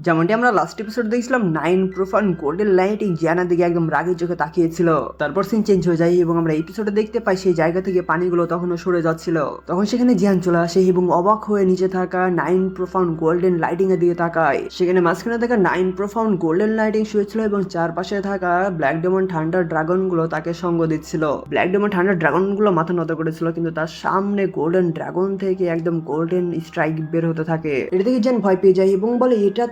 যেমনটি আমরা last episode দেখছিলাম, 9 প্রোফান গোল্ডেন লাইটিং জিয়ানার দিকে একদম রাগের চোখে তাকিয়েছিল। তারপর সিন চেঞ্জ হয়ে যায় এবং আমরা এপিসোডে দেখতে পাই সেই জায়গা থেকে পানিগুলো তখনও সরে যাচ্ছিল। তখন সেখানে জিয়ান চলে আসে এবং অবাক হয়ে নিচে থাকা 9 প্রোফান গোল্ডেন লাইটিং এর দিকে তাকায়। সেখানে মাঝখানে থাকা 9 প্রোফান গোল্ডেন লাইটিং শুয়েছিল এবং চারপাশে থাকা ব্ল্যাক ডেমন থান্ডার ড্রাগন গুলো তাকে সঙ্গ দিচ্ছিল। ব্ল্যাক ডেমন থান্ডার ড্রাগন গুলো মাথা নত করেছিল, কিন্তু তার সামনে গোল্ডেন ড্রাগন থেকে একদম গোল্ডেন স্ট্রাইক বের হতে থাকে। এটা থেকে জিয়ান ভয় পেয়ে যায় এবং বলে এটা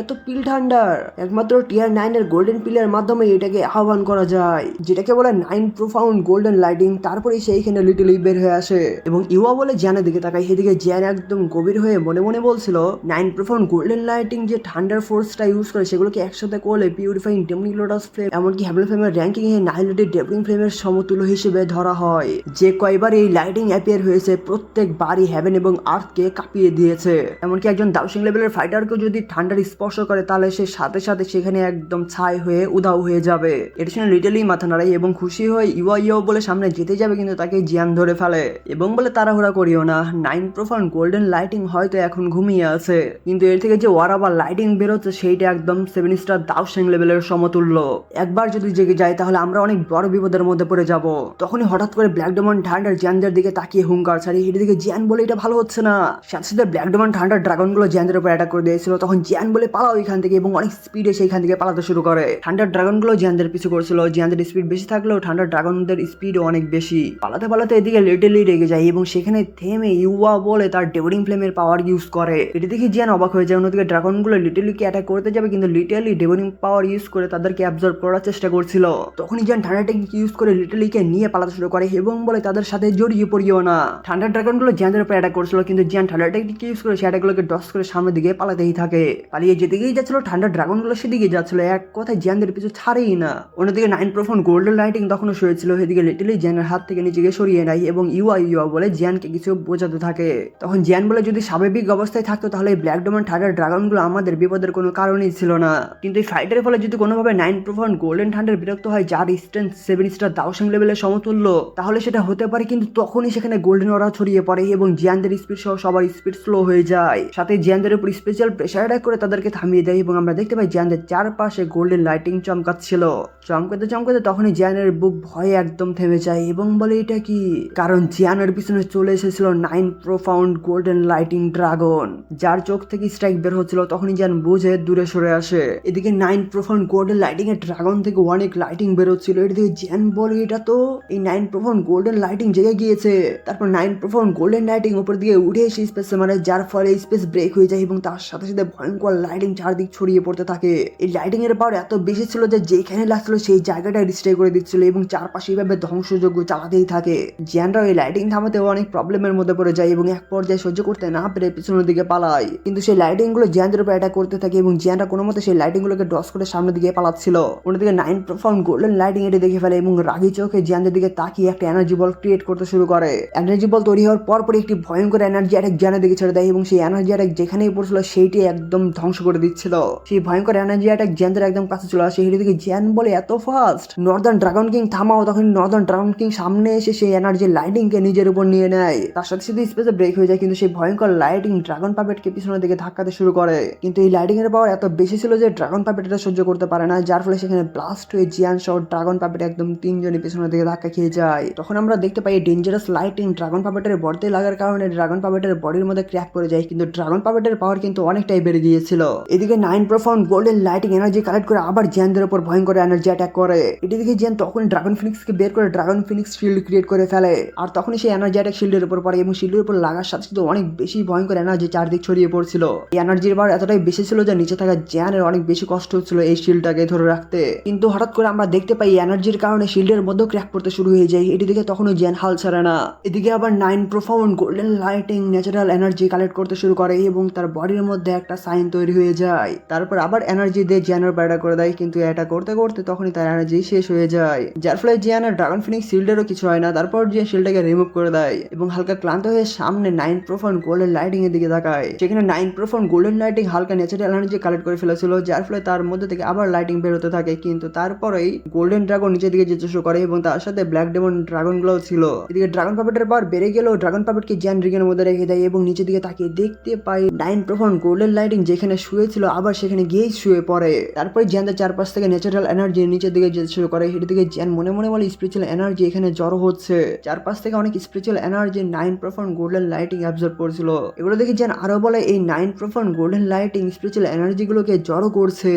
তো পিল থান্ডার, একমাত্র টিয়ার 9 এর গোল্ডেন পিলের মাধ্যমে এটাকে আহ্বান করা যায়, যেটাকে বলে 9 প্রোফাউন্ড গোল্ডেন লাইটিং। তারপরে সেইখানে লিটলি বের হয়ে আসে এবং ইউয়া বলে জিয়ানের দিকে তাকায়। সেদিকে জিয়ান একদম গভীর হয়ে মনে মনে বলছিল 9 প্রোফাউন্ড গোল্ডেন লাইটিং যে থান্ডার ফোর্সটা ইউজ করে সেগুলোকে একসাথে করলে পিউরিফাইং ডেমনিক লোটাস ফ্লেম এমনকি হেভেন ফ্লেমের র্যাঙ্কিং এ নাইলেটেড ডেভলিং ফ্লেমের সমতুল্য হিসেবে ধরা হয়। যে কয়বার এই লাইটিং অ্যাপিয়ার হয়েছে প্রত্যেকবারই হেভেন এবং আর্থকে কাঁপিয়ে দিয়েছে। এমনকি একজন দাউসিং লেভেলের ফাইটারকেও যদি থান্ডার স্পর্শ করে তাহলে সে সাথে সাথে সেখানে একদম ছাই হয়ে উধাও হয়ে যাবে। এটা শুনে লিটলি মাথা নাড়ায় এবং খুশি হয়ে ইউয়া বলে সামনে যেতে যাবে, কিন্তু তাকে জিয়ান ধরে ফেলে এবং বলে তাড়াহুড়া করিও না, 9 প্রোফান গোল্ডেন লাইটিং হয়তো এখন ঘুমিয়ে আছে, কিন্তু এর থেকে যে ওয়ারাবার লাইটিং বেরোচ্ছে সেইটা একদম 7 স্টার দাউসিং লেভেলের সমতুল্য। একবার যদি জেগে যায় তাহলে আমরা অনেক বড় বিপদের মধ্যে পড়ে যাব। তখনই হঠাৎ করে ব্ল্যাক ডেমন থান্ডার জিয়ানদের দিকে তাকিয়ে হুঙ্কার ছাড়ি। এদিকে জিয়ান বলে এটা ভালো হচ্ছে না। সাথে সাথে ব্ল্যাক ডেমন থান্ডার ড্রাগন গুলো জিয়ানদের উপর অ্যাটাক করে দিয়েছিল। তখন জিয়ান বলে পালাও এখান থেকে এবং অনেক স্পিডে সেইখান থেকে পালাতে শুরু করে। থান্ডার ড্রাগন গুলো জিয়ানদের পিছু করছিল। জিয়ানদের স্পিড বেশি থাকলেও থান্ডার ড্রাগনদের স্পিডও অনেক বেশি। পালাতে পালাতে এদিকে লিটলি রেগে যায় এবং সেখানে থেমে ইউয়া বলে তার ডেভলিং ফ্লেমের পাওয়ার ইউজ করে। এটা দেখে জিয়ান অবাক হয়ে যায়। অন্যদিকে ড্রাগন গুলো লিটলিকে অ্যাটাক করতে যাবে, কিন্তু লিটলি ডেভলিং পাওয়ার ইউজ করে তাদেরকে অ্যাবজর্ব করার চেষ্টা করছিল। তখনই জিয়ান থান্ডার টেকনিক ইউজ করে লিটলিকে নিয়ে পালাতে শুরু করে এবং বলে তাদের সাথে জড়িয়ে পড়িও না। থান্ডার ড্রাগন গুলো জিয়ানদের উপর অ্যাটাক করছিল, কিন্তু জিয়ান থান্ডার টেকনিক ইউজ করে সেই অ্যাটাকগুলোকে ডস করে সামনের দিকে পালাতেই থাকে। পালিয়ে যেদিকেই যাচ্ছিল থান্ডার ড্রাগন গুলো সেদিকে যাচ্ছিল, এক কথায় জিয়ানদের পিছু ছাড়েই না। অন্যদিকে 9 প্রোফাউন্ড গোল্ডেন লাইটিং তখনও শুয়েছিল। এদিকে লিটলি জিয়ানের হাত থেকে নিজেকে সরিয়ে নেয় এবং ইউয়া বলে জিয়ানকে কিছু বোঝাতে থাকে। তখন জিয়ান বলে যদি স্বাভাবিক অবস্থায় থাকতো তাহলে ব্ল্যাক ডেমন থান্ডার ড্রাগন গুলো আমাদের বিপদের কোনো কারণই ছিল না, কিন্তু এই ফাইটের ফলে যদি কোনোভাবে 9 প্রোফাউন্ড গোল্ডেন থান্ডার বিরক্ত হয় যার স্ট্রেংথ 7 স্টার দাউসিং লেভেলের সমতুল্য, তাহলে সেটা হতে পারে। কিন্তু তখনই সেখানে গোল্ডেন অরা ছড়িয়ে পড়ে এবং জিয়ানদের স্পিড সহ সবার স্পিড স্লো হয়ে যায়। সাথে জিয়ানদের উপর স্পেশাল প্রেসার অ্যাটাক করে তাদেরকে থামিয়ে দেয় এবং আমরা দেখতে পাই জিয়ানদের চারপাশে গোল্ডেন লাইটিং চমকাচ্ছিল। চমকাতে তখনই জিয়ানের বুক ভয়ে একদম থেমে যায় এবং বলে এটা কি, কারণ জিয়ানের পিছনে চলে এসেছিল 9 প্রোফাউন্ড গোল্ডেন লাইটিং ড্রাগন, যার চোখ থেকে স্ট্রাইক বের হচ্ছিল। তখনই জিয়ান বুঝে দূরে সরে আসে। এদিকে 9 প্রোফাউন্ড গোল্ডেন লাইটিং এর ড্রাগন থেকে অনেক লাইটিং বের হচ্ছিল। এদিকে জিয়ান বলে এটা তো এই 9 প্রোফাউন্ড গোল্ডেন লাইটিং জেগে গিয়েছে। তারপর 9 প্রোফাউন্ড গোল্ডেন লাইটিং উপর দিকে উঠে এসে স্পেসে মারে, যার ফলে স্পেস ব্রেক হয়ে যায় এবং তার সাথে সাথে ভয়ঙ্কর লাইটিং চারদিক ছড়িয়ে পড়তে থাকে। এই লাইটিং এর পাওয়ার এত বেশি ছিল যে যেখানে লাগছিল সেই জায়গাটা ডিস্ট্রয় করে দিচ্ছিল এবং চারপাশে এইভাবে ধ্বংসযজ্ঞ চালাতেই থাকে। জিয়ানরা এই লাইটিং থামাতেও অনেক প্রবলেমের মধ্যে পড়ে যায় এবং এক পর্যায়ে সহ্য করতে না পেরে পিছনের দিকে পালায়। কিন্তু সেই লাইটিং গুলো জিয়ানদের উপর অ্যাটাক করতে থাকে এবং জিয়ানরা কোনো মতে সেই লাইটিং গুলোকে ডস করে সামনের দিকে পালাচ্ছিল। অন্যদিকে 9 প্রোফাউন্ড গোল্ডেন লাইটিং এটি দেখে ফেলে এবং রাগি চোখে জিয়ানদের দিকে তাকিয়ে একটা এনার্জি বল ক্রিয়েট করতে শুরু করে। এনার্জি বল তৈরি হওয়ার পরপরই একটি ভয়ঙ্কর এনার্জি অ্যাটাক জিয়ানের দিকে ছেড়ে দেয় এবং সেই এনার্জি অ্যাটাক যেখানেই পড়ছিল সেইটি একদম ধ্বংস করে দিচ্ছিল। সেই ভয়ঙ্কর এনার্জি অ্যাটাক জিয়ানদের একদম কাছে চলে আসে। এদিকে জিয়ান বলে এত ফাস্ট, নর্দার্ন ড্রাগন কিং থামাও। তখন নর্দার্ন ড্রাগন কিং সামনে এসে সেই এনার্জি লাইটিং কে নিজের উপর নিয়ে নেয়। তার সাথে সাথে স্পেসে ব্রেক হয়ে যায়, কিন্তু সেই ভয়ঙ্কর লাইটিং ড্রাগন পাপেটকে পিছনের দিকে ধাক্কাতে শুরু করে। কিন্তু এই লাইটিং এর পাওয়ার এত বেশি ছিল যে ড্রাগন পাপেট এটা সহ্য করতে পারে না, যার ফলে সেখানে ব্লাস্ট হয়ে জিয়ান সহ ড্রাগন পাপেট একদম তিনজনই পিছনের দিকে ধাক্কা খেয়ে যায়। তখন আমরা দেখতে পাই ডেঞ্জারাস লাইটিং ড্রাগন পাপেটের বডিতে লাগার কারণে ড্রাগন পাপেটের বডির মধ্যে ক্র্যাক করে যায়, কিন্তু ড্রাগন পাপেটের পাওয়ার কিন্তু অনেকটাই বেড়ে গিয়েছিল। এদিকে 9 profound golden lighting energy collect করে আবার জিয়ানদের উপর ভয়ঙ্কর এনার্জি অ্যাটাক করে। এদিকে জিয়ান তখন ড্রাগন ফিনিক্সকে বের করে ড্রাগন ফিনিক্স শিল্ড ক্রিয়েট করে ফেলে, আর তখনই সেই এনার্জি অ্যাটাক শিল্ডের উপর পড়ে এবং শিল্ডের উপর লাগার সাথে সাথে অনেক বেশি ভয়ঙ্কর এনার্জি চারদিক ছড়িয়ে পড়ছিল। এই এনার্জির পাওয়ার এতটাই বেশি ছিল যে নিচে থাকা জিয়ানের অনেক বেশি কষ্ট হচ্ছিল এই শিল্ডটাকে ধরে রাখতে। কিন্তু হঠাৎ করে আমরা দেখতে পাই এনার্জির কারণে শিল্ডের মধ্যেও ক্র্যাক পড়তে শুরু হয়ে যায়। এদিকে তখনও জিয়ান হাল ছাড়ে না। এদিকে আবার 9 profound golden lighting natural energy collect করতে শুরু করে এবং তার বডির মধ্যে একটা সাইন তৈরি হয়ে যায়। তারপর আবার এনার্জি দিয়ে জিয়ানের ব্যাটা করে দেয়, কিন্তু এটা করতে করতে তখনই তার এনার্জি শেষ হয়ে যায়, যার ফলে জিয়ানের ড্রাগন ফিনিক্স শিল্ডেরও কিছু হয় না। তারপর জিয়ান শিল্ডটাকে রিমুভ করে দেয় এবং হালকা ক্লান্ত হয়ে সামনে 9 প্রোফাউন্ড গোল্ডেন লাইটিং এর দিকে তাকায়। সেখানে 9 প্রোফাউন্ড গোল্ডেন লাইটিং হালকা ন্যাচারাল এনার্জি কালেক্ট করে ফেলেছিল, যার ফলে তার মধ্যে থেকে আবার লাইটিং বের হতে থাকে। কিন্তু তারপরেই গোল্ডেন ড্রাগন নিচের দিকে যেতে শুরু করে এবং তার সাথে ব্ল্যাক ডেমন ড্রাগন গুলো ছিল। এদিকে ড্রাগন পাপেটের পাওয়ার বেড়ে গেলেও ড্রাগন পাপেটকে জিয়ান রিগের মধ্যে রেখে দেয় এবং নিচের দিকে তাকিয়ে দেখতে পাই 9 প্রোফাউন্ড গোল্ডেন লাইটিং যেখানে শুয়েছিল আবার সেখানে গিয়েই শুয়ে পড়ে। তারপরে জিয়ান তার চারপাশ থেকে ন্যাচারাল এনার্জি নিচের দিকে যেতে শুরু করে। এর দিকে জিয়ান মনে মনে বলে স্পিরিচুয়াল এনার্জি এখানে জড়ো হচ্ছে। চারপাশ থেকে অনেক spiritual energy 9 profound golden lighting absorb করছিল। এগুলো দেখে জিয়ান আরো বলে এই 9 profound golden lighting spiritual energy গুলোকে জড়ো করছে।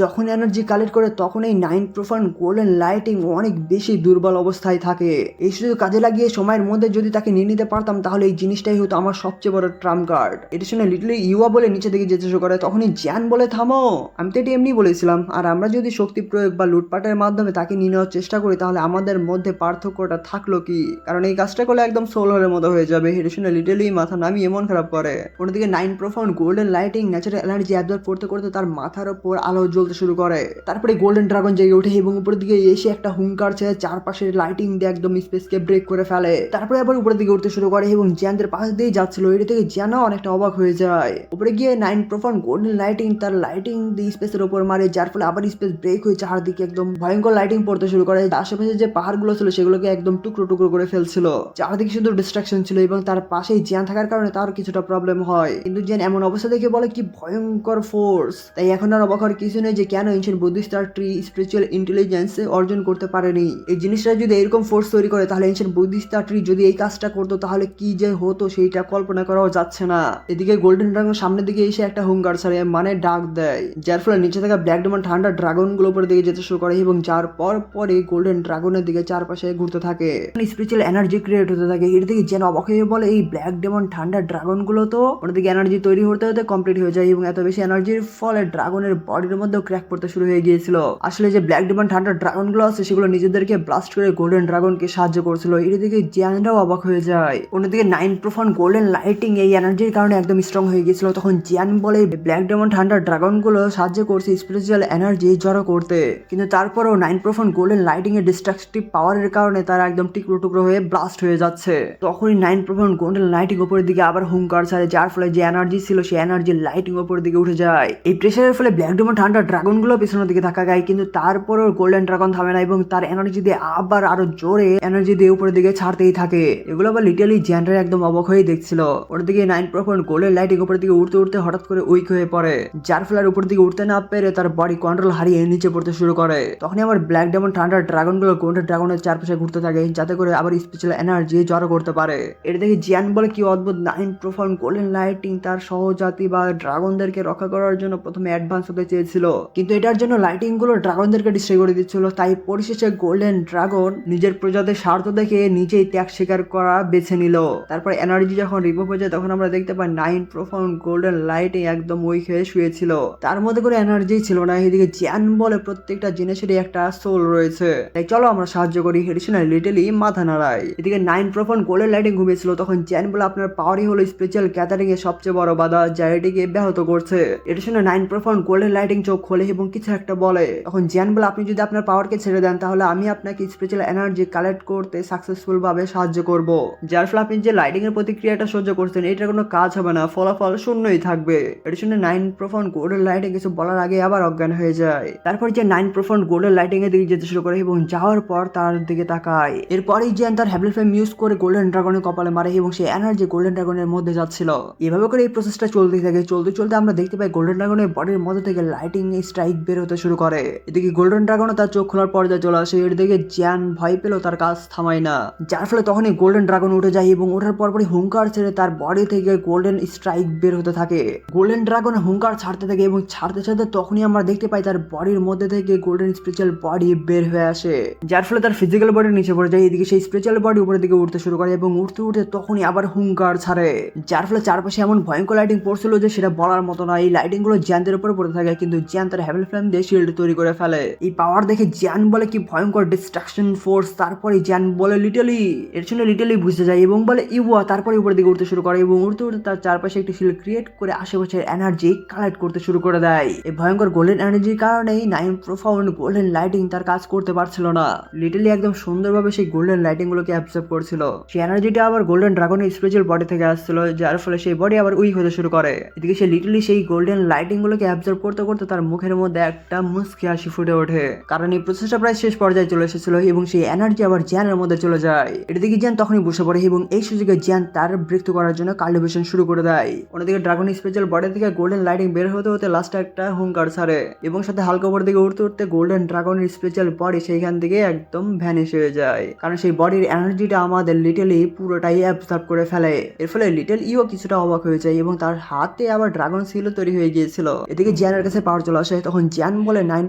যখন এনার্জি কালেক্ট করে তখন এই 9 প্রোফাউন্ড গোল্ডেন লাইটিং অনেক বেশি দুর্বল অবস্থায় থাকে। এই সুযোগ কাজে লাগিয়ে সময়ের মধ্যে যদি তাকে নিয়ে নিতে পারতাম তাহলে এই জিনিসটাই হতো আমার সবচেয়ে বড় ট্রাম্প কার্ড। এটা শুনে লিটলি ইউয়া বলে নিচে দিকে যেতে শুরু করে। তখনই জিয়ান বলে থামো, আমি তো এটা এমনি বলেছিলাম, আর আমরা যদি শক্তি প্রয়োগ বা লুটপাটের মাধ্যমে তাকে নিয়ে নেওয়ার চেষ্টা করি তাহলে আমাদের মধ্যে পার্থক্যটা থাকলো কি, কারণ এই কাজটা করলে একদম সোলহরের মতো হয়ে যাবে। এটা শুনে লিটলি মাথা নামিয়ে মন খারাপ করে। অন্যদিকে 9 profound golden lighting natural energy absorb করতে করতে তার মাথার উপর আলো জ্বলতে শুরু করে। তারপরে গোল্ডেন ড্রাগন জেগে ওঠে এবং উপরের দিকে এসে একটা হুঙ্কার ছেড়ে চারপাশের লাইটিং দিয়ে একদম স্পেসকে ব্রেক করে ফেলে। তারপরে আবার উপরের দিকে উঠতে শুরু করে এবং জিয়ানদের পাশ দিয়ে যাচ্ছিল। এটা থেকে জিয়ানও অনেকটা অবাক হয়ে যায়। উপরে গিয়ে 9 প্রোফাউন্ড গোল্ডেন লাইটিং তার লাইটিং দিয়ে স্পেসের উপর মারে, যার ফলে আবার স্পেস ব্রেক হয়ে চারদিকে একদম ভয়ঙ্কর লাইটিং পড়তে শুরু করে। আশেপাশে যে পাহাড়গুলো ছিল সেগুলোকে একদম টুকরো টুকরো করে ফেলছিল। চারদিকে শুধু ডিস্ট্রাকশন ছিল এবং তার পাশেই জিয়ান থাকার কারণে তার কিছুটা প্রবলেম হয়। কিন্তু জিয়ান এমন অবস্থা দেখে বলে কি ভয়ঙ্কর ফোর্স। তাই এখন আর অবাক হওয়ার কিছু নেই যে কেন এনশিয়েন্ট বুদ্ধিস্ট তার ট্রি স্পিরিচুয়াল ইন্টেলিজেন্স অর্জন করতে পারেনি। এই জিনিসটা যদি এরকম ফোর্স তৈরি করে তাহলে এনশিয়েন্ট বুদ্ধিস্ট তার ট্রি যদি এই কাজটা করতো তাহলে কি যে হতো সেইটা কল্পনা করাও যাচ্ছে না। এদিকে গোল্ডেন ড্রাগন সামনের দিকে এসে একটা হুঙ্কার ছাড়ে, মানে ডাক দেয়, যার ফলে নিচে থাকা ব্ল্যাক ডেমন ঠান্ডা ড্রাগন গুলো উপরের দিকে যেতে শুরু করে এবং যার পর পরে গোল্ডেন ড্রাগনের দিকে চারপাশে ঘুরতে থাকে। স্পিরিচুয়াল এনার্জি ক্রিয়েট হতে থাকে। এর দিকে যেন অবাক হয়ে বলে এই ব্ল্যাক ডেমন ঠান্ডা ড্রাগন গুলো তো ওদিকে এনার্জি তৈরি হতে হতে কমপ্লিট হয়ে যায় এবং এত বেশি এনার্জির ফলে ড্রাগনের বডির মধ্যেও ক্র্যাক পড়তে শুরু হয়ে গিয়েছিল। আসলে যে ব্ল্যাক ডেমন ঠান্ডা ড্রাগন গুলো আছে সেগুলো নিজেদেরকে ব্লাস্ট করে গোল্ডেন ড্রাগনকে সাহায্য করছিল। এর দিকে জিয়ানরাও অবাক হয়ে যায়। অন্যদিকে 9 প্রোফাউন্ড গোল্ডেন লাইটিং এই এনার্জির কারণে একদম স্ট্রং হয়ে গিয়েছিল। তখন জিয়ান বলে ব্ল্যাক ডেমন ঠান্ডা ড্রাগন গুলো সাহায্য করছে স্পিরিচুয়াল এনার্জি জড়ো করতে, কিন্তু তারপরেও 9 প্রোফাউন্ড গোল্ডেন লাইটিং এর ডিস্ট্রাকটিভ পাওয়ারের কারণে তারা একদম টুকরো টুকরো হয়ে ব্লাস্ট হয়ে যাচ্ছে। তখনই 9 প্রোফাউন্ড গোল্ডেন লাইটিং উপরের দিকে আবার হুঙ্কার ছাড়ে, যার ফলে যে এনার্জি ছিল সেই এনার্জি লাইটিং উপরের দিকে উঠে যায়। এই প্রেসারের ফলে ব্ল্যাক ডেমন ঠান্ডা ড্রাগন গুলো পিছনের দিকে থাকা গায়, কিন্তু তারপরেও গোল্ডেন ড্রাগন থামে না এবং তার এনার্জি দিয়ে আবার আরো জোরে এনার্জি দিয়ে উপরের দিকে ছাড়তেই থাকে। এগুলো আবার লিটারালি জিয়ানরা একদম অবাক হয়ে দেখছিল। ওর দিকে 9 প্রোফাউন্ড গোল্ডেন লাইটিং উপরের দিকে উঠতে উঠতে হঠাৎ করে উইক হয়ে পড়ে, যার ফলে উপর দিকে উঠতে না পেরে তার বডি কন্ট্রোল হারিয়ে নিচে পড়তে শুরু করে। তখনই আবার ব্ল্যাক ডেমন ঠান্ডা ড্রাগন গুলো গোল্ডেন ড্রাগনের চারপাশে ঘুরতে থাকে যাতে করে আবার স্পেশাল এনার্জি জড়ো করতে পারে। এটা দেখে জিয়ান বলে কি অদ্ভুত, 9 প্রোফাউন্ড গোল্ডেন লাইটিং তার সহজাতি বা ড্রাগনদেরকে রক্ষা করার জন্য প্রথমে অ্যাডভান্স হতে চেয়েছিল, কিন্তু এটার জন্য লাইটিং গুলো ড্রাগনদেরকে ডিস্ট্রয় করে দিচ্ছিল। তাই পরিশেষে গোল্ডেন ড্রাগন নিজের প্রজাতির স্বার্থ দেখে নিজেই ত্যাগ স্বীকার করা বেছে নিল। তারপর এনার্জি যখন রিমুভ হয়ে যায় তখন আমরা দেখতে পাই 9 প্রোফাউন্ড গোল্ডেন লাইটিং একদম উইক হয়ে শুয়েছিল, তার মধ্যে কোনো এনার্জি ছিল না। এদিকে জিয়ান বলে প্রত্যেকটা জিনিসেরই একটা সোল রয়েছে, তাই চলো আমরা সাহায্য করি। হেডিশন লিটলি মাথা নাড়ায়। এদিকে 9 প্রোফাউন্ড গোল্ডেন লাইটিং ঘুমিয়েছিল। তখন জিয়ান বলে আপনার পাওয়ারই হলো স্পেশাল গ্যাদারিং এর সবচেয়ে বড় বাধা যা এটিকে ব্যাহত করছে। এটা শুনে 9 প্রোফাউন্ড গোল্ডেন লাইটিং চোখ খোলে এবং কিছু একটা বলে। তখন জিয়ান বলে আপনি যদি আপনার পাওয়ারকে ছেড়ে দেন তাহলে আমি আপনাকে স্পেশাল এনার্জি কালেক্ট করতে সাকসেসফুল ভাবে সাহায্য করব, যার ফলে আপনি যে লাইটিং এর প্রতিক্রিয়াটা সহ্য করছেন এটার কোনো কাজ হবে না, ফলাফল শূন্যই থাকবে। এটা শুনে 9 প্রোফাউন্ড গোল্ডেন লাইটিং কিছু বলার আগে আবার অজ্ঞান হয়ে যায়। তারপর যে 9 প্রোফাউন্ড গোল্ডেন লাইটিং এর দিকে যেতে শুরু করে এবং যাওয়ার পর তার দিকে তাকায়। এরপরই জিয়ান তার হ্যাবল ফ্লেম ইউজ করে গোল্ডেন ড্রাগনের কপালে মারে এবং সেই এনার্জি গোল্ডেন ড্রাগনের মধ্যে যাচ্ছিল। এভাবে করে এই প্রসেসটা চলতে থাকে। চলতে চলতে আমরা দেখতে পাই গোল্ডেন ড্রাগনের বডির মধ্যে থেকে লাইটিং স্ট্রাইক বের হতে শুরু করে। এদিকে গোল্ডেন ড্রাগনও তার চোখ খোলার পর্যায়ে চলে আসে। এর দিকে জিয়ান ভয় পেলেও তার কাজ থামায় না, যার ফলে তখনই গোল্ডেন ড্রাগন উঠে যায় এবং ওঠার পরপরই হুঙ্কার ছেড়ে তার বডি থেকে গোল্ডেন স্ট্রাইক বের হতে থাকে। গোল্ডেন ড্রাগন হুঙ্কার ছাড়তে থাকে এবং ছাড়তে ছাড়তে তখনই আমরা দেখতে পাই তার বডির মধ্যে থেকে গোল্ডেন স্পেশাল বডি বের হয়ে আসে, যার ফলে তার ফিজিক্যাল বডি নিচে পড়ে যায়। এদিকে সেই স্পেশাল বডি উপরের দিকে উঠতে শুরু করে এবং উঠতে উঠতে তখনই আবার হুঙ্কার ছাড়ে, যার ফলে চারপাশে এমন ভয়ঙ্কর লাইটিং পড়ছিল যে সেটা বলার মতো না। এই লাইটিং গুলো জিয়ানদের উপরে পড়তে থাকে, কিন্তু জিয়ান তার হ্যাভেল ফ্লেম দিয়ে শিল্ড তৈরি করে ফেলে। এই পাওয়ার দেখে জিয়ান বলে কি ভয়ঙ্কর ডিস্ট্রাকশন ফোর্স। তারপরে জিয়ান বলে লিটলি, এর জন্য লিটলি বুঝতে যায় এবং বলে ইউয়া। তারপরে উপরের দিকে উঠতে শুরু করে এবং উঠতে উঠতে তার চারপাশে একটি শিল্ড ক্রিয়েট করে আশেপাশের এনার্জি কালেক্ট করতে শুরু করে দেয়। এই ভয়ঙ্কর গোল্ডেন এনার্জির কারণেই 9 প্রোফাউন্ড গোল্ডেন লাইটিং তার কাজ করতে পারছিল না। লিটলি একদম সুন্দরভাবে সেই গোল্ডেন লাইটিং গুলোকে অ্যাবজর্ব করছিল। সেই এনার্জিটা আবার গোল্ডেন ড্রাগনের স্পেশাল বডি থেকে আসছিল, যার ফলে সেই বডি আবার উইক হতে শুরু করে। এদিকে সে লিটলি সেই গোল্ডেন লাইটিং গুলোকে অ্যাবজর্ব করতে করতে তার মুখের মধ্যে একটা মুস্কি হাসি ফুটে ওঠে, কারণ এই প্রসেসটা প্রায় শেষ পর্যায়ে চলে এসেছিল এবং সেই এনার্জি আবার জিয়ানের মধ্যে চলে যায়। এদিকে জিয়ান তখনই বসে পড়ে এবং এই সুযোগে জিয়ান তার মৃত্যু করার জন্য কাল্টিভেশন শুরু করে দেয়। অন্যদিকে ড্রাগন স্পেশাল বডি থেকে গোল্ডেন লাইটিং বের হতে হতে লাস্টে একটা হুঙ্কার ছাড়ে এবং সাথে হালকা উপর দিকে উঠতে উঠতে গোল্ডেন ড্রাগনের স্পেশাল বডি সেইখান থেকে একদম ভ্যানিশ হয়ে যায়, কারণ সেই বডির এনার্জিটা আমাদের লিটলি পুরোটাই অ্যাবজর্ব করে ফেলে। এর ফলে লিটল ইও কিছুটা অবাক হয়ে যায় এবং তার হাতে আবার ড্রাগন সিলও তৈরি হয়ে গিয়েছিল। এদিকে জিয়ানের কাছে পাওয়ার চলে আসে, তখন জিয়ান বলে 9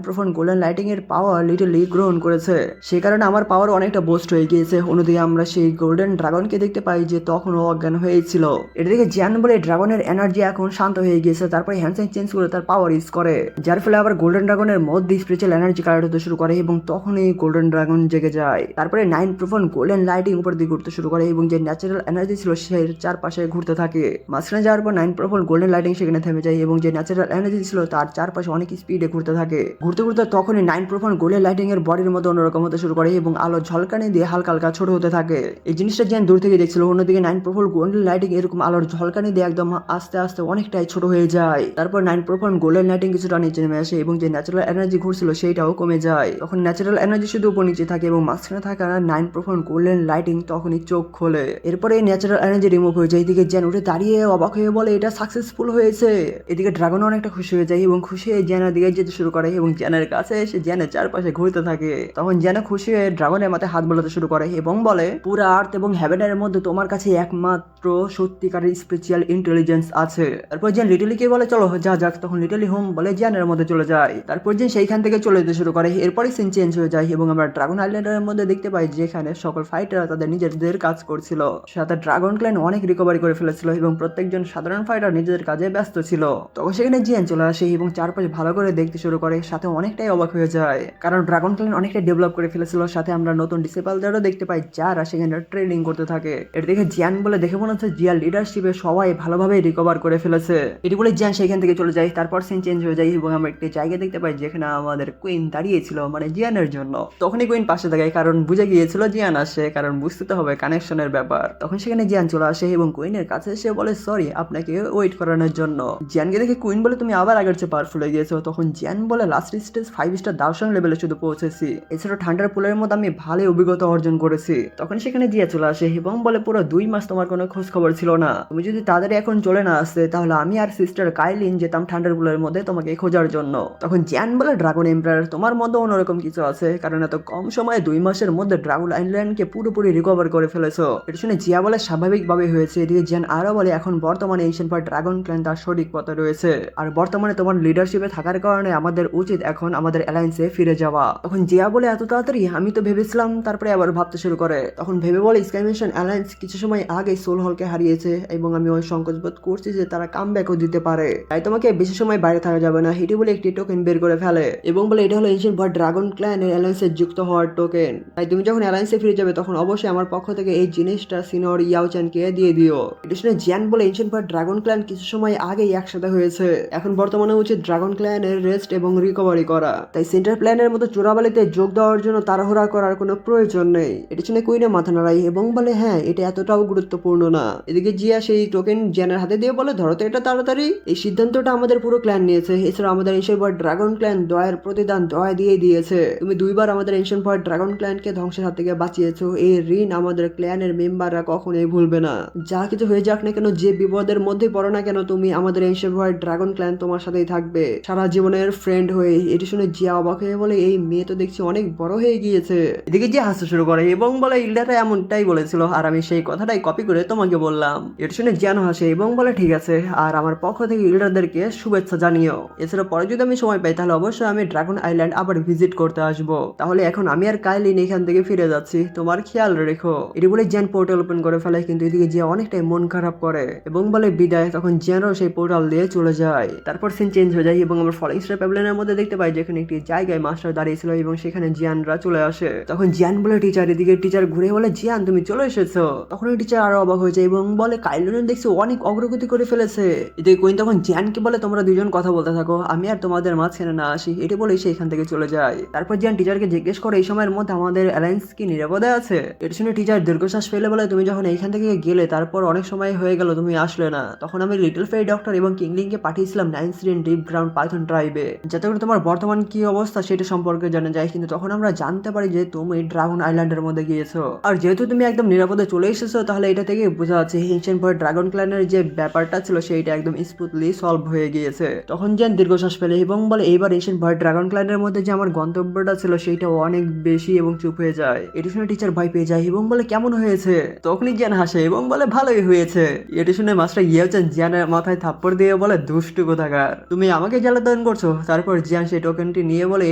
প্রোফন গোল্ডেন লাইটিং এর পাওয়ার লিটলি গ্রহণ করেছে, সে কারণে আমার পাওয়ার অনেকটা বুস্ট হয়ে গিয়েছে। অন্যদিকে আমরা সেই গোল্ডেন ড্রাগনকে দেখতে পাই যে তখনও অজ্ঞান হয়েছিল। এদিকে জিয়ান বলে ড্রাগনের এনার্জি এখন শান্ত হয়ে গিয়েছে, তারপরে হ্যান্ডসাইন চেঞ্জ করে তার পাওয়ার ইউজ করে, যার ফলে আবার গোল্ডেন ড্রাগনের মধ্যে স্পেশাল এনার্জি কালেক্ট হতে শুরু করে এবং তখনই গোল্ডেন ড্রাগন জেগে যায়। তারপরে 9 প্রোফন গোল্ডেন লাইটিং উপর দিকে ঘুরতে শুরু করে এবং যে ন্যাচারাল এনার্জি ছিল সে চারপাশে ঘুরতে থাকে। মাঝখানে যাওয়ার পর 9 প্রোফন গোল্ডেন লাইটিং সেখানে থেমে যায় এবং যে ন্যাচারাল এনার্জি ছিল তার চারপাশে অনেক স্পিডে ঘুরতে থাকে। ঘুরতে ঘুরতে তখনই 9 প্রোফন গোল্ডেন লাইটিং এর বডির মতো অন্যরকম হতে শুরু করে এবং আলো ঝলকানি দিয়ে হালকা হালকা ছোট হতে থাকে। এই জিনিসটা যেন দূর থেকে দেখছিল। অন্যদিকে 9 প্রোফন গোল্ডেন লাইটিং এরকম আলোর ঝলকানি দিয়ে একদম আস্তে আস্তে অনেকটাই ছোট হয়ে যায়। তারপর 9 প্রোফন গোল্ডেন লাইটিং কিছুটা নিচে নেমে আসে এবং যে ন্যাচারাল এনার্জি ঘুরছিল সেইটাও কমে যায়। তখন ন্যাচারাল এনার্জি শুধু উপর নিচে থাকে এবং মাঝখানে থাকা 9 প্রোফন গোল্ডেন লাইটিং তখনই চোখ খোলে। এরপরে ন্যাচারাল এনার্জি রিমুভ হয়ে যায়। এদিকে জ্যান উঠে দাঁড়িয়ে অবাক হয়ে বলে এটা সাকসেসফুল হয়েছে। এদিকে ড্রাগন অনেকটা খুশি হয়ে যায় এবং খুশি হয়ে জ্যানের দিকে যেতে শুরু করে এবং জ্যানের কাছে এসে জ্যানের চারপাশে ঘুরতে থাকে। তখন জ্যান খুশি হয়ে ড্রাগনের মাথায় হাত বোলাতে শুরু করে এবং বলে পুরা আর্থ এবং হেভেনের মধ্যে তোমার কাছে একমাত্র সত্যিকারের স্পেশাল ইন্টেলিজেন্স আছে। তারপর জ্যান লিটলিকে বলে চলো যা যাক। তখন লিটলি হোম বলে জ্যানের মধ্যে চলে যায়। তারপর জ্যান সেইখান থেকে চলে যেতে শুরু করে। এরপরে সিন চেঞ্জ হয়ে যায় এবং আমরা ড্রাগন আইল্যান্ডের মধ্যে দেখতে পাই যেখানে সকল ফাইটাররা তাদের নিজেদের কাজ করছিল, সাথে ড্রাগন ক্ল্যান অনেক রিকভারি করে ফেলেছিল এবং প্রত্যেকজন সাধারণ ফাইটার নিজেদের কাজে ব্যস্ত ছিল। তখন সেখানে জিয়ান চলে আসে এবং চারপাশে ভালো করে দেখতে শুরু করে, সাথে অনেকটাই অবাক হয়ে যায় কারণ ড্রাগন ক্ল্যান অনেকটাই ডেভেলপ করে ফেলেছিল। সাথে আমরা নতুন ডিসেবলদেরও দেখতে পাই যারা সেখানে ট্রেনিং করতে থাকে। এটা দেখে জিয়ান বলে দেখে মনে হচ্ছে জিয়ার লিডারশিপে সবাই ভালোভাবে রিকভার করে ফেলেছে। এটি বলে জিয়ান সেখান থেকে চলে যায়। তারপর সিন চেঞ্জ হয়ে যায় এবং আমরা একটি জায়গা দেখতে পাই যেখানে আমাদের কুইন দাঁড়িয়েছিল মানে জিয়ানের জন্য। তখনই কুইন পাশে থাকে কারণ বুঝে গিয়েছিল জিয়ান আসে, কারণ বুঝতে তো হবে কানেকশনের ব্যাপার। তখন সেখানে জিয়ান চলে আসে এবং কুইনের কাছে এসে বলে সরি আপনাকে ওয়েট করানোর জন্য। জিয়ানকে দেখে কুইন বলে তুমি আবার আগের চেয়ে পাওয়ারফুল হয়ে গিয়েছো। তখন জিয়ান বলে লাস্ট স্টেজ 5 স্টার দার্শন লেভেলে শুধু পৌঁছেছি, এছাড়া ঠান্ডার পুলের মধ্যে আমি ভালোই অভিজ্ঞতা অর্জন করেছি। তখন সেখানে জিয়া চলে আসে এবং বলে পুরো 2 মাস তোমার কোনো খোঁজ খবর ছিল না, তুমি যদি তাদের এখন চলে না আসতে তাহলে আমি আর সিস্টার কাইলিন যেতাম ঠান্ডার পুলের মধ্যে তোমাকে খোঁজার জন্য। তখন জিয়ান বলে ড্রাগন এম্পায়ার তোমার মধ্যে অন্যরকম কিছু আছে, কারণ এত কম সময়ে 2 মাসের মধ্যে ড্রাগন আইল্যান্ডকে পুরোপুরি রিকভার করে ফেলেছো। এটা শুনে জিয়া বলে স্বাভাবিকভাবে হয়েছে। এদিকে জিয়ান আরো বলে এখন বর্তমানে এশিয়ান পার ড্রাগন ক্ল্যান তার সঠিক পথে রয়েছে, আর বর্তমানে তোমার লিডারশিপে থাকার কারণে আমাদের উচিত এখন আমাদের অ্যালায়েন্সে ফিরে যাওয়া। তখন জিয়া বলে এত তাড়াতাড়ি? আমি তো ভেবেছিলাম। তারপরে আবার ভাবতে শুরু করে। তখন ভেবে বলে স্কাই মিশন অ্যালায়েন্স কিছু সময় আগে সোল হলকে হারিয়েছে এবং আমি ওই সংকোচ বোধ করছি যে তারা কামব্যাকও দিতে পারে, তাই তোমাকে বেশি সময় বাইরে থাকা যাবে না। এটি বলে একটি টোকেন বের করে ফেলে এবং বলে এটা হলো এশিয়ান পার ড্রাগন ক্ল্যানের অ্যালায়েন্সে যুক্ত হওয়ার টোকেন, তাই তুমি যখন অ্যালায়েন্সে ফিরে যাবে তখন অবশ্যই আমার পক্ষ থেকে এই জিনিসটা সিনিয়র ইয়াওচানকে দিয়ে দিও। এটা শুনে জিয়ান বলে এশিয়ান পার ড্রাগন ক্ল্যান কিছু সময় আগেই একসাথে হয়েছে, এখন বর্তমানে উচিত ড্রাগন ক্ল্যানের রেস্ট এবং রিকভারি করা, তাই সেন্টার প্ল্যানের মতো চোরাবালিতে যোগ দেওয়ার জন্য তাড়াহুড়া করার কোনো প্রয়োজন নেই। এটা শুনে কুইনে মাথা নাড়াই এবং বলে হ্যাঁ এটা এতটাও গুরুত্বপূর্ণ না। এদিকে জিয়া সেই টোকেন জিয়ানের হাতে দিয়ে বলে ধরো তো এটা তাড়াতাড়ি, এই সিদ্ধান্তটা আমাদের পুরো ক্ল্যান নিয়েছে, এছাড়া আমাদের এশিয়ান পার ড্রাগন ক্ল্যান দয়ের প্রতিদান দয়া দিয়ে দিয়েছে, তুমি 2 বার আমাদের এশিয়ান পার ড্রাগন ক্ল্যানকে ধ্বংসের হাত থেকে বাঁচিয়েছো, এই ঋণ আমাদের ক্ল্যানের মেম্বাররা কখনোই ভুলবে না। যা কিছু হয়ে যাক না কেন, যে বিপদের মধ্যে পড়ো না কেন, তুমি আমাদের এশিয়ান পার ড্রাগন ক্ল্যান তোমার সাথেই থাকবে সারা জীবনের ফ্রেন্ড হয়ে। এটি শুনে জিয়া অবাক হয়ে বলে এই মেয়ে তো দেখছি অনেক বড় হয়ে গিয়েছে। এদিকে জিয়া হাসতে শুরু করে এবং বলে ইল্ডারা এমনটাই বলেছিল আর আমি সেই কথাটাই কপি করে তোমাকে বললাম। এটা শুনে জিয়ান হাসে এবং বলে ঠিক আছে, আর আমার পক্ষ থেকে ইল্ডারদেরকে শুভেচ্ছা জানিও। এছাড়া পরে যদি আমি সময় পাই তাহলে অবশ্যই আমি ড্রাগন আইল্যান্ড আবার ভিজিট করতে আসবো। তাহলে এখন আমি আর কাইলিন এখান থেকে ফিরে যাচ্ছি, তোমার খেয়াল রেখো। এটি বলে জিয়ান পোর্টাল ওপেন করে ফেলে, কিন্তু এদিকে জিয়া অনেকটাই মন খারাপ করে এবং বলে বিদায়। তখন জিয়ানও সেই পোর্টাল দিয়ে চলে যায়। তারপর সিন চেঞ্জ হয়ে যায় এবং আমরা ফলিং স্টার প্যাভিলিয়নের মধ্যে দেখতে পাই যেখানে একটি জায়গায় মাস্টার দাঁড়িয়েছিল এবং সেখানে জিয়ানরা চলে আসে। তখন জিয়ান বলে টিচার, এদিকে টিচার ঘুরে বলে জিয়ান তুমি চলে এসেছো। তখন ওই টিচার আরো অবাক হয়ে যায় এবং বলে কাইলিন দেখছি অনেক অগ্রগতি করে ফেলেছে। এদিকে কুইন তখন জিয়ানকে বলে তোমরা দুজন কথা বলতে থাকো, আমি আর তোমাদের মাঝখানে না আসি। এটি বলে সে এখান থেকে চলে যায়। তারপর জিয়ান টিচারকে জিজ্ঞেস করে এই সময়ের মধ্যে আমাদের অ্যালায়েন্স কি নিরাপদে আছে। এটা শুনে টিচার দীর্ঘশ্বাস ফেলে বলে তুমি যখন এইখান থেকে গেলে তারপর অনেক সময় হয়ে গেল তুমি আসলে না, তখন আমি লিটল ফেরি ডক্টর এবং কিংলিংকে পাঠিয়েছিলাম 9 সিরিয়ান ডিপ গ্রাউন্ড পাইথন ট্রাইবে, যাতে করে তোমার বর্তমান কি অবস্থা সেটা সম্পর্কে জানা যায়। কিন্তু তখন আমরা জানতে পারি যে তুমি ড্রাগন আইল্যান্ডের মধ্যে গিয়েছো, আর যেহেতু তুমি একদম নিরাপদে চলে এসেছো তাহলে এটা থেকে বোঝা যাচ্ছে এনশিয়েন্ট পার ড্রাগন ক্ল্যানের যে ব্যাপারটা ছিল সেইটা একদম স্মুথ স্মুথলি সলভ হয়ে গিয়েছে। তখন জিয়ান দীর্ঘশ্বাস ফেলে এবং বলে এইবার এশিয়ান ভয় ড্রাগন ক্লানের মধ্যে যে আমার গন্তব্যটা ছিল সেইটা অনেক বেশি এবং চুপ হয়ে যায়। এটা শুনে টিচার ভয় পেয়ে যায় এবং বলে কেমন হয়েছে। তখনই জিয়ান হাসে এবং বলে ভালোই হয়েছে। এটা শুনে মাস্টার ইয়েওচেন জিয়ানের মাথায় থাপ্পড় দিয়ে বলে দুষ্টু কোথাকার, তুমি আমাকে জ্বালাতন করছো। তারপর জিয়ান সেই টোকেনটি নিয়ে বলে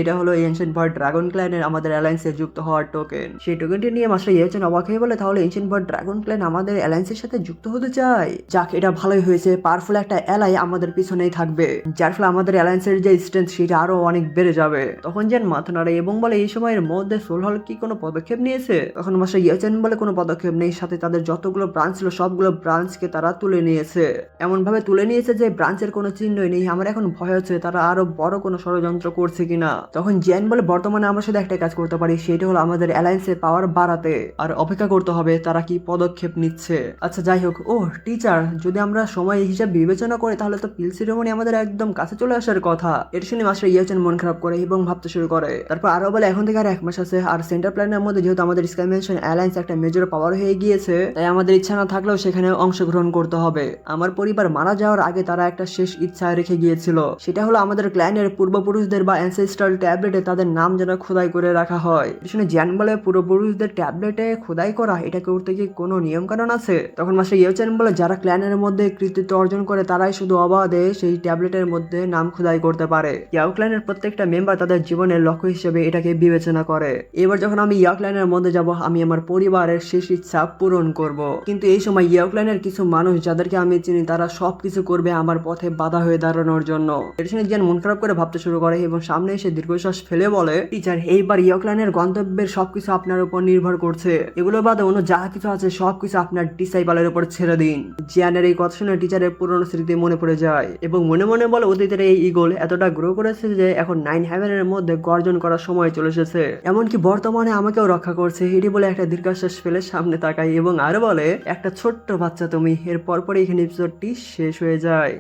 এটা হলো এনশিয়েন্ট ভয় ড্রাগন ক্ল্যানের আমাদের অ্যালায়েন্সে যুক্ত হওয়ার টোকেন। সেই টোকেনটি নিয়ে মাস্টার ইয়েওচেন অবাক হয়ে বলে তাহলে এনশিয়েন্ট ভয় ড্রাগন ক্ল্যান আমাদের অ্যালায়েন্সের সাথে যুক্ত হতে চায়। যাক, এটা ভালোই হয়েছে, পাওয়ারফুল একটা অ্যালাই আমাদের পিছনেই থাকবে, যার ফলে আমাদের অ্যালায়েন্সের যে স্ট্রেংথ সেটা আরো অনেক বেড়ে যাবে। তখন জিয়ান মাথা নাড়ে এবং বলে এই সময়ের মধ্যে সোল হল কি কোনো পদক্ষেপ নিয়েছে। তখন মাস্টার ইয়েওচেন বলে কোনো পদক্ষেপ নেই, সাথে তাদের যতগুলো ব্রাঞ্চ ছিল সবগুলো ব্রাঞ্চকে তারা তুলে নিয়েছে। এমন ভাবে তুলে নিয়েছে যে ব্রাঞ্চের কোনো চিহ্নই নেই। আমার এখন ভয় হচ্ছে তারা আরো বড় কোনো ষড়যন্ত্র করছে কিনা। তখন জিয়ান বলে বর্তমানে আমরা শুধু একটা কাজ করতে পারি, সেটা হলো আমাদের অ্যালায়েন্সের পাওয়ার বাড়াতে আর অপেক্ষা করতে হবে তারা কি পদক্ষেপ নিচ্ছে। আচ্ছা যাই হোক, ও টিচার, যদি আমরা সময় হিসাব বিবেচনা করি তাহলে তো পিল সিরিমনি আমাদের একদম কাছে চলে আসার কথা। এটা শুনে মাস্টার ইয়েওচেন মন খারাপ করে এবং ভাবতে শুরু করে। তারপর আরো বলে এখন থেকে আর 1 মাস আছে, আর সেন্টার প্ল্যানের মধ্যে যেহেতু আমাদের স্কাই ম্যানশন অ্যালায়েন্স একটা মেজর পাওয়ার হয়ে গিয়েছে, তাই আমাদের ইচ্ছা না থাকলেও সেখানে অংশগ্রহণ করতে হবে। আমার পরিবার মারা যাওয়ার আগে তারা একটা শেষ ইচ্ছা রেখে গিয়েছিল, সেটা হলো আমাদের ক্ল্যানের পূর্বপুরুষদের বা অ্যানসেস্ট্রাল ট্যাবলেটে তাদের নাম যেন খোদাই করে রাখা হয়। শুনে জিয়ান বলে পূর্বপুরুষদের ট্যাবলেটে খোদাই করা, এটা করতে কি কোনো নিয়ম কানুন আছে? তখন মাস্টার ইয়েওচেন বলে যারা ক্ল্যানের মধ্যে কৃতিত্ব অর্জন করে তারাই শুধু অবাধে সেই ট্যাবলেটের মধ্যে নাম খোদাই করতে পারে। ইয়াও ক্ল্যানের প্রত্যেকটা মেম্বার তাদের জীবনের লক্ষ্য হিসেবে এটাকে বিবেচনা করে। এবার যখন আমি ইয়াও ক্ল্যানের মধ্যে যাব, আমি আমার পরিবারের শেষ ইচ্ছা পূরণ করব। কিন্তু এই সময় ইয়াও ক্ল্যানের কিছু মানুষ যাদেরকে আমি চিনি তারা সবকিছু করবে আমার পথে বাধা হয়ে দাঁড়ানোর জন্য। এর শুনে জিয়ান মন খারাপ করে ভাবতে শুরু করে এবং সামনে এসে দীর্ঘশ্বাস ফেলে বলে টিচার, এইবার ইয়াও ক্ল্যানের গন্তব্যের সবকিছু আপনার উপর নির্ভর করছে। এগুলো বাদে অন্য যা কিছু আছে সবকিছু আপনার ডিসাইবলের উপর ছেড়ে দিন। জিয়ানের এই কথা শুনে টিচারের পুরনো স্মৃতি মনে পড়ে যায় এবং মনে মনে বলে অতীতের এই ইগল এতটা গ্রো করেছে যে এখন 9 হেভেনের মধ্যে গর্জন করার সময় চলে এসেছে, এমনকি বর্তমানে আমাকেও রক্ষা করছে। এটি বলে একটা দীর্ঘশ্বাস ফেলে সামনে তাকাই এবং আরো বলে একটা ছোট্ট বাচ্চা তুমি। এর পরপরই এখানে এপিসোডটি শেষ হয়ে যায়।